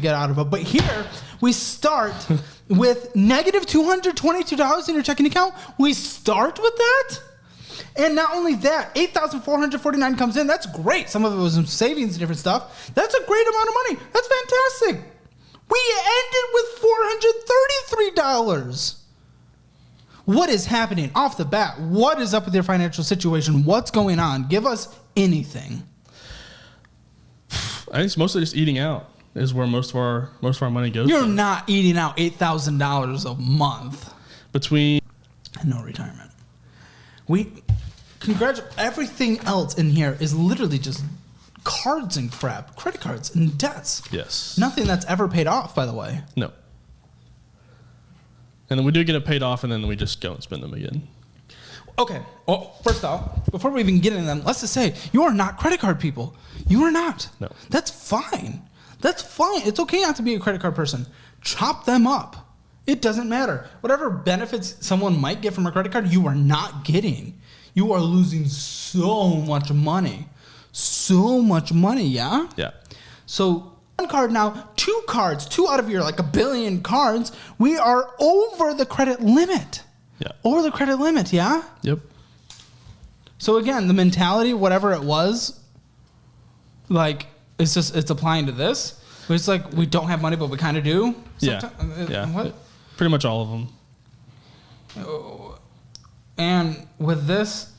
get out of it. But here we start with negative $222 in your checking account. We start with that. And not only that, $8,449 comes in. That's great. Some of it was some savings and different stuff. That's a great amount of money. That's fantastic. We ended with $433. What is happening off the bat? What is up with your financial situation? What's going on? Give us anything. I think it's mostly just eating out is where most of our money goes. You're not eating out $8,000 a month. Between no retirement. Everything else in here is literally just cards and crap, credit cards and debts. Yes. Nothing that's ever paid off, by the way. No. And then we do get it paid off, and then we just go and spend them again. Okay. Well, first off, before we even get into them, let's just say you are not credit card people. You are not. No. That's fine. That's fine. It's okay not to be a credit card person. Chop them up. It doesn't matter. Whatever benefits someone might get from a credit card, you are not getting. You are losing so much money. So much money, yeah? Yeah. So one card now, two out of your like a billion cards, we are over the credit limit. Yeah. Over the credit limit, yeah? Yep. So again, the mentality, whatever it was, like it's applying to this. It's like we don't have money, but we kind of do. Yeah. What? Pretty much all of them. Oh. And with this,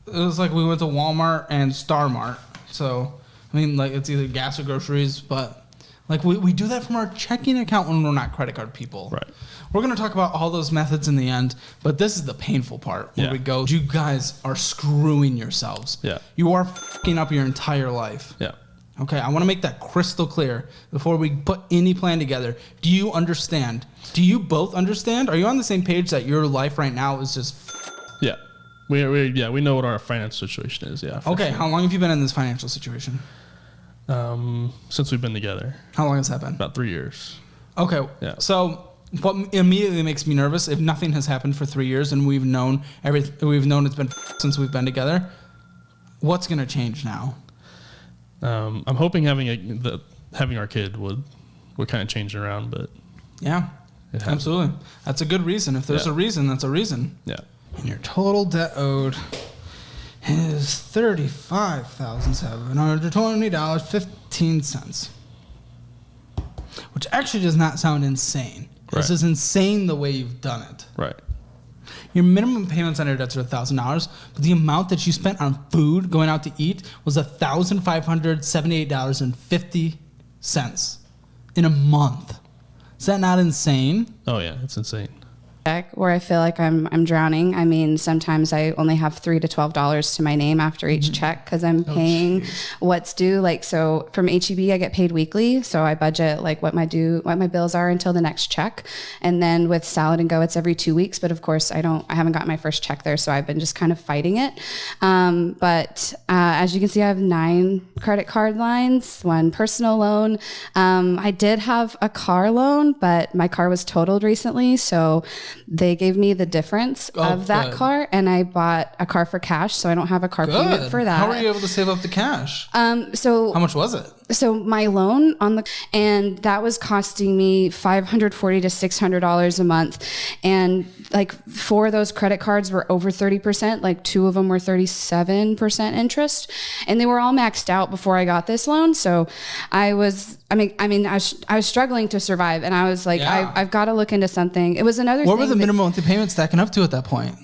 it was like we went to Walmart and Star Mart. So, I mean, like it's either gas or groceries, but like we do that from our checking account when we're not credit card people. Right. We're going to talk about all those methods in the end, but this is the painful part where we go, you guys are screwing yourselves. Yeah. You are fucking up your entire life. Yeah. Okay, I want to make that crystal clear before we put any plan together. Do you understand? Do you both understand? Are you on the same page that your life right now is just... Yeah. We know what our financial situation is, yeah. Okay, sure. How long have you been in this financial situation? Since we've been together. How long has that been? About 3 years. Okay, yeah. So what immediately makes me nervous, if nothing has happened for 3 years and we've known it's been since we've been together, what's going to change now? I'm hoping having our kid would kind of change it around, but yeah, absolutely. That's a good reason. If there's a reason, that's a reason. Yeah. And your total debt owed is $35,720.15, which actually does not sound insane. Right. This is insane the way you've done it. Right. Your minimum payments on your debts are $1,000, but the amount that you spent on food going out to eat was $1,578.50 in a month. Is that not insane? Oh yeah, it's insane. Where I feel like I'm drowning. I mean, sometimes I only have $3 to $12 to my name after each check because I'm paying what's due. Like, so from HEB, I get paid weekly, so I budget like what my bills are until the next check. And then with Salad and Go, it's every 2 weeks. But of course, I haven't got my first check there, so I've been just kind of fighting it. But as you can see, I have 9 credit card lines, 1 personal loan. I did have a car loan, but my car was totaled recently, so they gave me the difference of that car, and I bought a car for cash, so I don't have a car payment for that. How were you able to save up the cash? So how much was it? So my loan and that was costing me $540 to $600 a month, and like 4 of those credit cards were over 30%. Like 2 of them were 37% interest, and they were all maxed out before I got this loan. So I was struggling to survive, and I was like, I've got to look into something. It was another thing. What were the minimum monthly payments stacking up to at that point?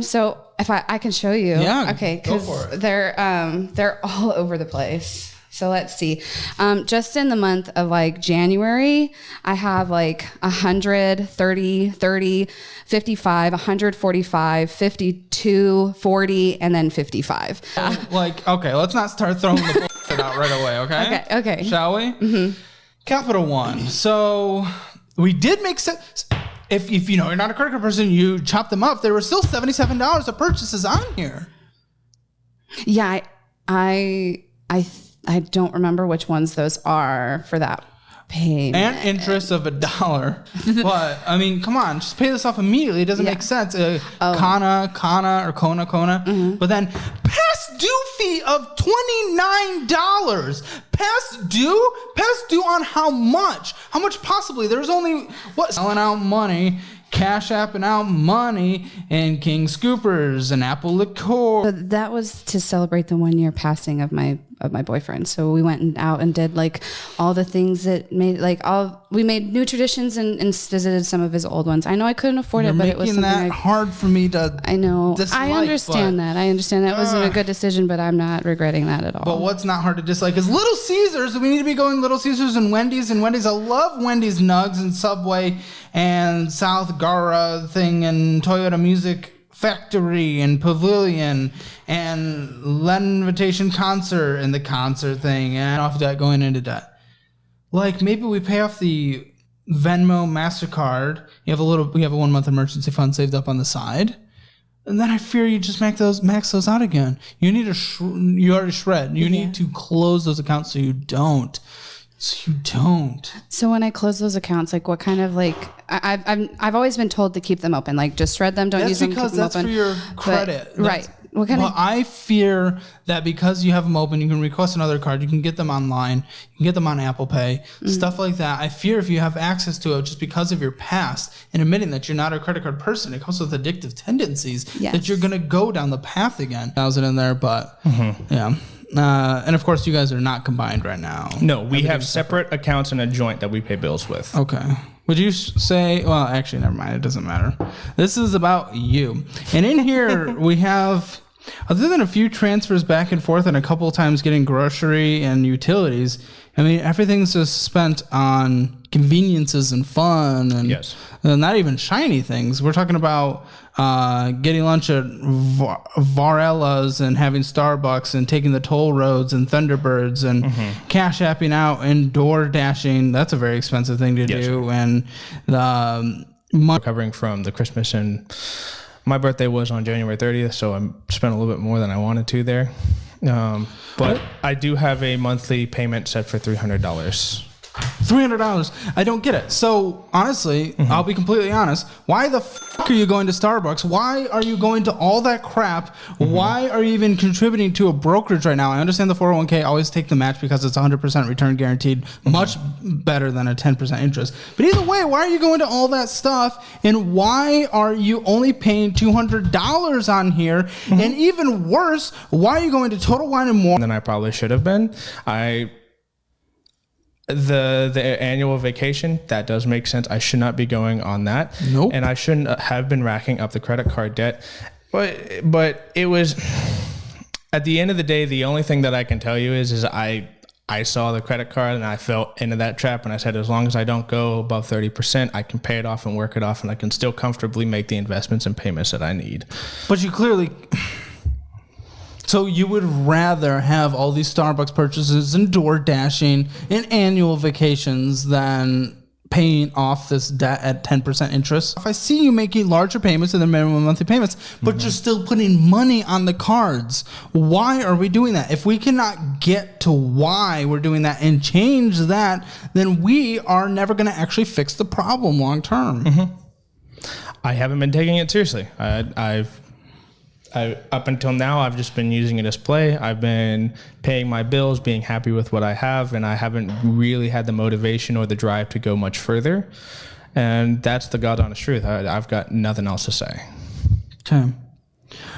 So if I can show you. Yeah. Okay. Because they're all over the place. So let's see. Just in the month of like January, I have like 130, 30, 55, 145, 52, 40, and then 55. Okay, let's not start throwing the bullshit out right away, okay? Okay. Shall we? Mm-hmm. Capital One. So we did make sense. If you're not a credit card person, you chop them up. There were still $77 of purchases on here. Yeah, I don't remember which ones those are for that payment. And interest of $1. But I mean, come on, just pay this off immediately. It doesn't make sense. Kona. Mm-hmm. But then past past due fee of $29. Past due? Past due on how much? How much possibly? There's only, what? Selling out money, Cash Apping out money, and King Scoopers and Apple Liqueur. So that was to celebrate the 1 year passing of my boyfriend. So we went out and did like all the things that made we made new traditions and visited some of his old ones. I know I couldn't afford it, but it was something that hard for me to. I know. Dislike, I understand that. I understand that wasn't a good decision, but I'm not regretting that at all. But what's not hard to dislike is Little Caesars. We need to be going Little Caesars and Wendy's. And Wendy's, I love Wendy's Nugs and Subway and South Gara thing and Toyota Music Factory and Pavilion and Let Invitation Concert and the concert thing and off that going into debt. Like maybe we pay off the Venmo, MasterCard. We have a 1 month emergency fund saved up on the side. And then I fear you just max those out again. You need you already shred. You need to close those accounts so you don't. So when I close those accounts, like what kind of like I've always been told to keep them open, like just shred them, don't use them. That's because that's for your credit, right? What kind of? I fear that because you have them open, you can request another card, you can get them online, you can get them on Apple Pay, stuff like that. I fear if you have access to it just because of your past and admitting that you're not a credit card person, it comes with addictive tendencies that you're gonna go down the path again. I was in there, but yeah. And of course, you guys are not combined right now. No, we have separate accounts and a joint that we pay bills with. Okay. Would you say, well, actually, never mind. It doesn't matter. This is about you. And in here, we have, other than a few transfers back and forth and a couple of times getting grocery and utilities, I mean, everything's just spent on conveniences and fun and not even shiny things. We're talking about getting lunch at Varella's and having Starbucks and taking the toll roads and Thunderbirds and Cash Apping out and door dashing. That's a very expensive thing to do. And recovering from the Christmas, and my birthday was on January 30th, so I spent a little bit more than I wanted to there. But I do have a monthly payment set for $300. $300. I don't get it. So honestly, I'll be completely honest. Why the fuck are you going to Starbucks? Why are you going to all that crap? Why are you even contributing to a brokerage right now? I understand the 401k always take the match because it's 100% return guaranteed, much better than a 10% interest. But either way, why are you going to all that stuff? And why are you only paying $200 on here? And even worse, why are you going to Total Wine and More? Than I probably should have been. The annual vacation, that does make sense. I should not be going on that. Nope. And I shouldn't have been racking up the credit card debt. But it was, at the end of the day, the only thing that I can tell you is I saw the credit card and I fell into that trap, and I said, as long as I don't go above 30%, I can pay it off and work it off, and I can still comfortably make the investments and payments that I need. But you clearly... So you would rather have all these Starbucks purchases and door dashing and annual vacations than paying off this debt at 10% interest? If I see you making larger payments than the minimum monthly payments, but you're still putting money on the cards, why are we doing that? If we cannot get to why we're doing that and change that, then we are never going to actually fix the problem long term. I haven't been taking it seriously. Up until now, I've just been using it as play. I've been paying my bills, being happy with what I have, and I haven't really had the motivation or the drive to go much further. And that's the God honest truth. I've got nothing else to say. Okay.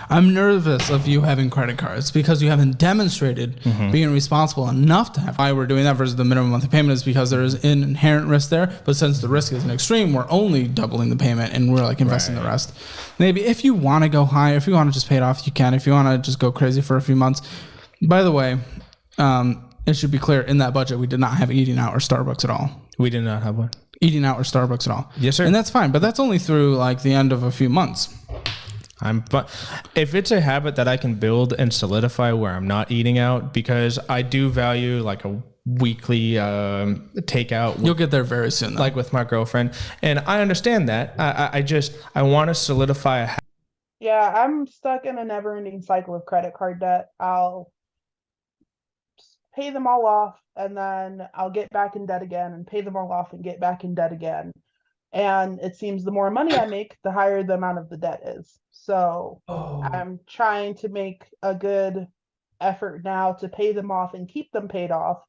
I'm nervous of you having credit cards because you haven't demonstrated being responsible enough to have. Why we're doing that versus the minimum monthly payment is because there is an inherent risk there. But since the risk is an extreme, we're only doubling the payment and we're like investing the rest. Maybe if you want to go high, if you want to just pay it off, you can. If you want to just go crazy for a few months. By the way, it should be clear, in that budget, we did not have eating out or Starbucks at all. We did not have one. Eating out or Starbucks at all. Yes, sir. And that's fine, but that's only through like the end of a few months. If it's a habit that I can build and solidify where I'm not eating out, because I do value like a weekly takeout. You'll get there very soon, though. Like with my girlfriend. And I understand that. I want to solidify a habit. Yeah, I'm stuck in a never-ending cycle of credit card debt. I'll pay them all off, and then I'll get back in debt again and pay them all off and get back in debt again. And it seems the more money I make, the higher the amount of the debt is. So I'm trying to make a good effort now to pay them off and keep them paid off.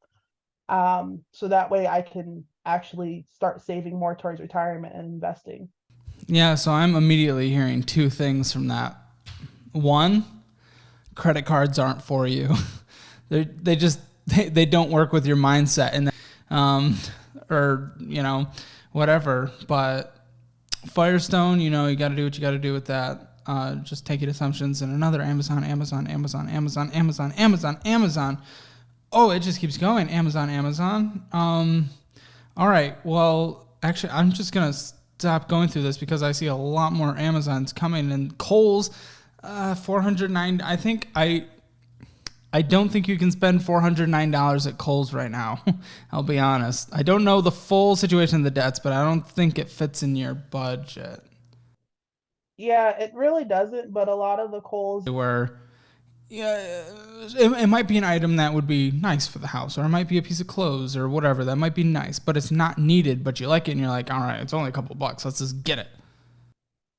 So that way I can actually start saving more towards retirement and investing. Yeah, so I'm immediately hearing two things from that. One, credit cards aren't for you. They don't work with your mindset and or whatever. But Firestone, you got to do what you got to do with that. Just take it assumptions and another Amazon. Oh, it just keeps going. Amazon. All right. Well, actually, I'm just gonna stop going through this because I see a lot more Amazons coming. And Kohl's, $409. I think I don't think you can spend $409 at Kohl's right now. I'll be honest. I don't know the full situation of the debts, but I don't think it fits in your budget. Yeah, it really doesn't. But a lot of the Kohl's it might be an item that would be nice for the house, or it might be a piece of clothes or whatever that might be nice, but it's not needed, but you like it and you're like, all right, it's only a couple bucks. Let's just get it.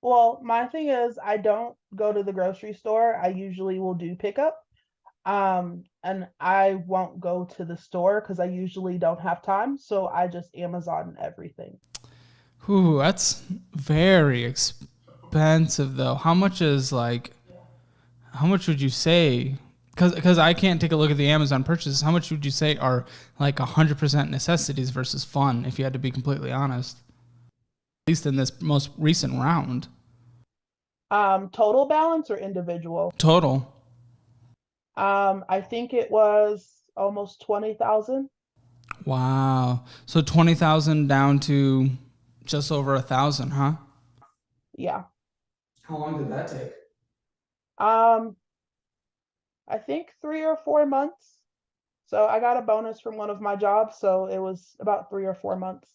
Well, my thing is I don't go to the grocery store. I usually will do pickup. And I won't go to the store because I usually don't have time. So I just Amazon everything. Ooh, that's very expensive though. How much would you say? Because I can't take a look at the Amazon purchases. How much would you say are like 100% necessities versus fun, if you had to be completely honest? At least in this most recent round. Total balance or individual? Total. I think it was almost 20,000. Wow. So 20,000 down to just over 1,000, huh? Yeah. How long did that take? I think 3 or 4 months. So I got a bonus from one of my jobs, so it was about 3 or 4 months.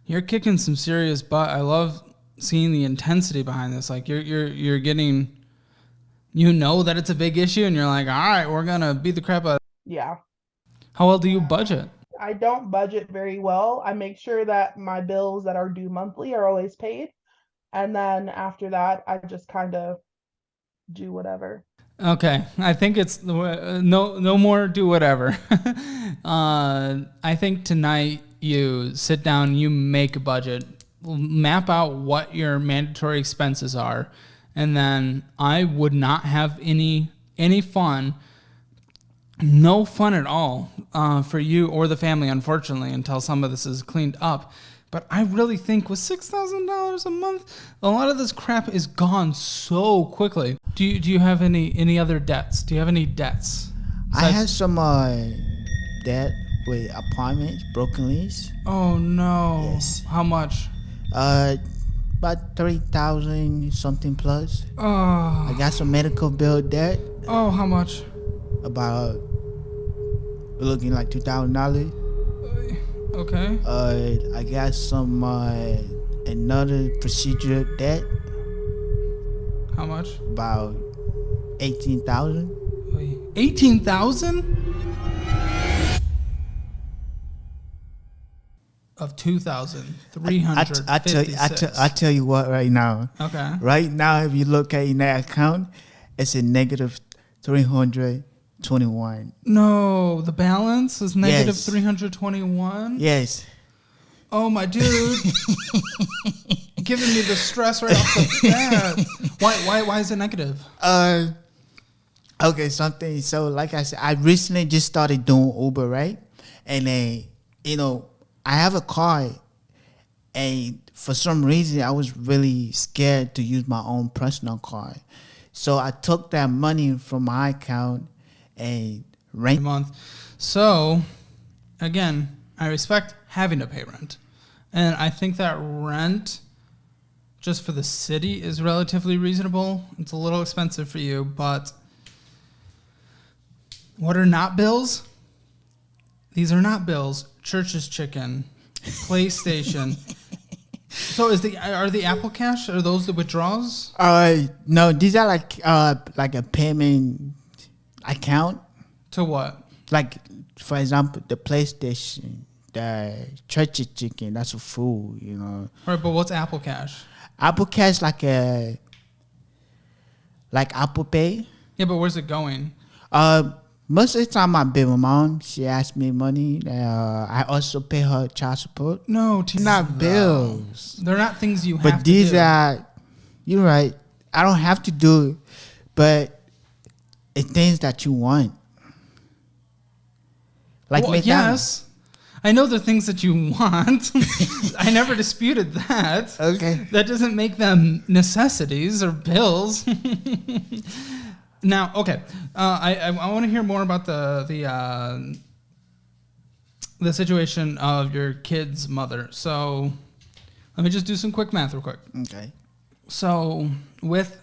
You're kicking some serious butt. I love seeing the intensity behind this. Like you're getting, that it's a big issue, and you're like, all right, we're gonna beat the crap out. Yeah. How well do you budget? I don't budget very well. I make sure that my bills that are due monthly are always paid, and then after that, I just kind of do whatever. Okay, I think it's no more do whatever. I think tonight you sit down, you make a budget, map out what your mandatory expenses are, and then I would not have any fun, no fun at all for you or the family, unfortunately, until some of this is cleaned up. But I really think with $6,000 a month, a lot of this crap is gone so quickly. Do you have any other debts? Do you have any debts? I have some debt with apartments, broken lease. Oh no. Yes. How much? About 3,000 something plus. Oh. I got some medical bill debt. Oh, how much? About looking like $2,000. Okay. I got some another procedure debt. How much? About 18,000. 18,000? Of 2,356. I tell you what right now. Okay. Right now, if you look at your net account, it's a negative 321. No, the balance is negative Yes. 321? Yes. Oh, my dude. Giving me the stress right off the bat. Why is it negative? Okay, something. So, like I said, I recently just started doing Uber, right? And then, I have a car, and for some reason, I was really scared to use my own personal car. So I took that money from my account and rent A month. So, again, I respect having to pay rent. And I think that rent, just for the city, is relatively reasonable. It's a little expensive for you, but what are not bills? These are not bills. Church's Chicken, PlayStation. So are the Apple Cash? Are those the withdrawals? No, these are like a payment account. To what? Like, for example, the PlayStation, the Church's Chicken, that's a food, All right, but what's Apple Cash? Apple Cash like Apple Pay. Yeah, but where's it going? most of the time I pay my mom. She asks me money. I also pay her child support. No, Not bills. They're not things you have But to these do. are, you're right. I don't have to do it, but it's things that you want. Like Well, McDonald's. yes. I know the things that you want. I never disputed that. Okay. That doesn't make them necessities or bills. Now, okay. I want to hear more about the situation of your kid's mother. So let me just do some quick math real quick. Okay. So with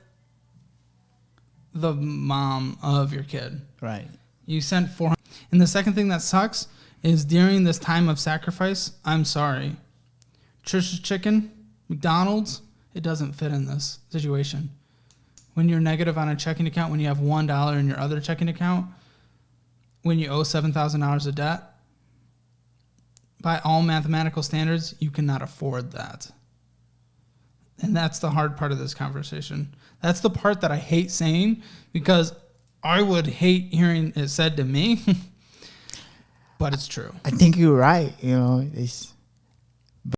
the mom of your kid, Right. you sent 400. And the second thing that sucks is during this time of sacrifice, I'm sorry, Church's Chicken, McDonald's, it doesn't fit in this situation. When you're negative on a checking account, when you have $1 in your other checking account, when you owe $7,000 of debt, by all mathematical standards, you cannot afford that. And that's the hard part of this conversation. That's the part that I hate saying, because I would hate hearing it said to me, but it's true. I think you're right. You know, it's